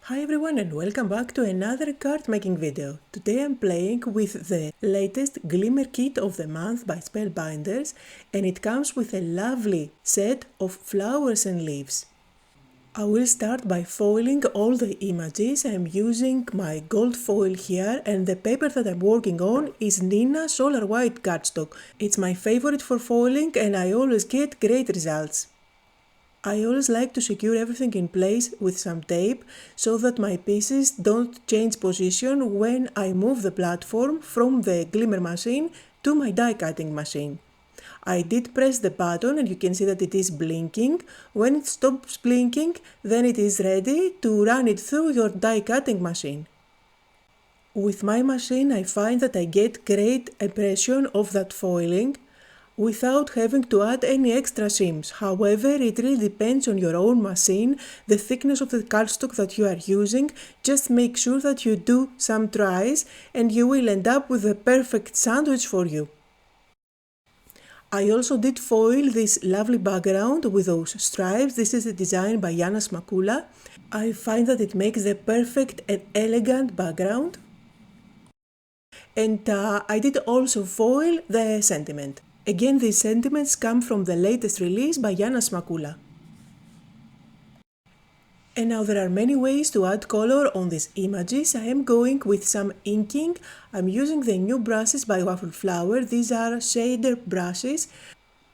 Hi everyone and welcome back to another card making video. Today I'm playing with the latest Glimmer kit of the month by Spellbinders, and it comes with a lovely set of flowers and leaves. I will start by foiling all the images. I'm using my gold foil here, and the paper that I'm working on is Neenah Solar White Cardstock. It's my favorite for foiling and I always get great results. I always like to secure everything in place with some tape so that my pieces don't change position when I move the platform from the Glimmer machine to my die cutting machine. I did press the button and you can see that it is blinking. When it stops blinking, then it is ready to run it through your die cutting machine. With my machine I find that I get great impression of that foiling without having to add any extra seams. However, it really depends on your own machine, the thickness of the cardstock that you are using. Just make sure that you do some tries and you will end up with a perfect sandwich for you. I also did foil this lovely background with those stripes. This is a design by Yana. I find that it makes the perfect and elegant background. And I did also foil the sentiment. Again, these sentiments come from the latest release by Yana. And now there are many ways to add color on these images. I am going with some inking. I'm using the new brushes by Waffle Flower. These are shader brushes.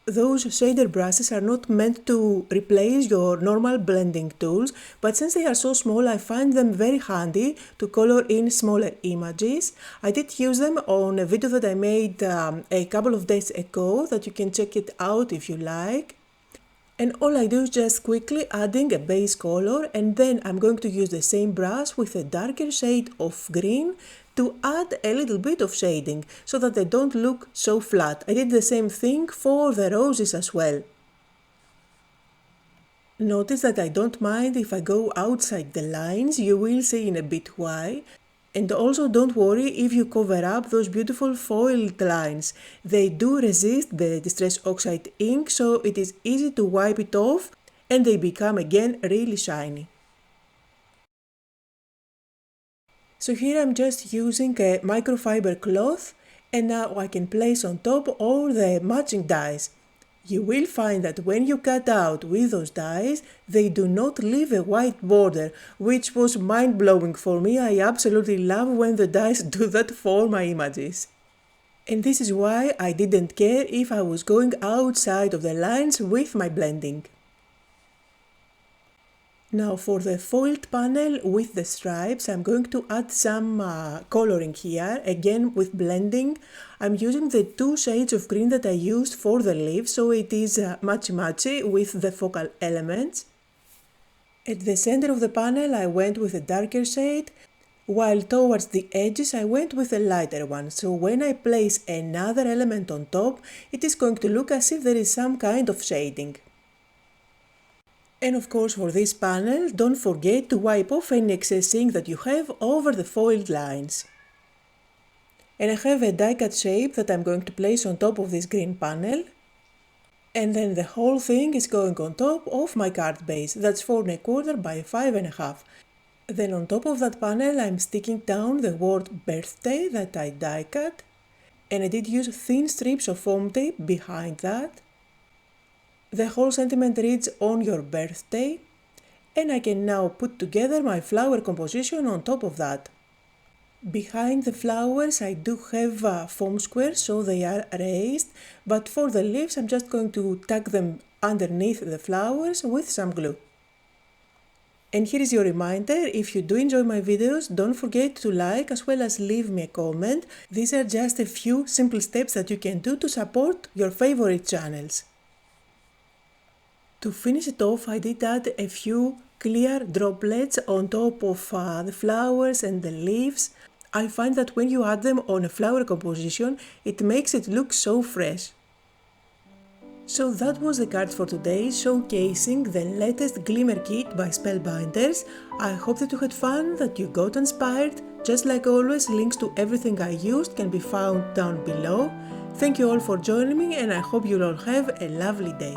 Those shader brushes are not meant to replace your normal blending tools, but since they are so small, I find them very handy to color in smaller images. I did use them on a video that I made a couple of days ago, that you can check it out if you like. And all I do is just quickly adding a base color, and then I'm going to use the same brush with a darker shade of green to add a little bit of shading so that they don't look so flat. I did the same thing for the roses as well. Notice that I don't mind if I go outside the lines, you will see in a bit why. And also don't worry if you cover up those beautiful foiled lines. They do resist the Distress Oxide ink, so it is easy to wipe it off and they become again really shiny. So here I'm just using a microfiber cloth, and now I can place on top all the matching dies. You will find that when you cut out with those dies, they do not leave a white border, which was mind-blowing for me. I absolutely love when the dies do that for my images. And this is why I didn't care if I was going outside of the lines with my blending. Now for the foiled panel with the stripes, I'm going to add some coloring here, again with blending. I'm using the two shades of green that I used for the leaves, so it is matchy-matchy with the focal elements. At the center of the panel I went with a darker shade, while towards the edges I went with a lighter one, so when I place another element on top, it is going to look as if there is some kind of shading. And of course for this panel, don't forget to wipe off any excess ink that you have over the foiled lines. And I have a die cut shape that I'm going to place on top of this green panel. And then the whole thing is going on top of my card base. That's 4 1/4 by 5 1/2. Then on top of that panel I'm sticking down the word birthday that I die cut. And I did use thin strips of foam tape behind that. The whole sentiment reads "on your birthday", and I can now put together my flower composition on top of that. Behind the flowers I do have foam squares, so they are raised, but for the leaves I'm just going to tack them underneath the flowers with some glue. And here is your reminder, if you do enjoy my videos, don't forget to like as well as leave me a comment. These are just a few simple steps that you can do to support your favorite channels. To finish it off, I did add a few clear droplets on top of the flowers and the leaves. I find that when you add them on a flower composition, it makes it look so fresh. So that was the cards for today, showcasing the latest Glimmer kit by Spellbinders. I hope that you had fun, that you got inspired. Just like always, links to everything I used can be found down below. Thank you all for joining me, and I hope you'll all have a lovely day.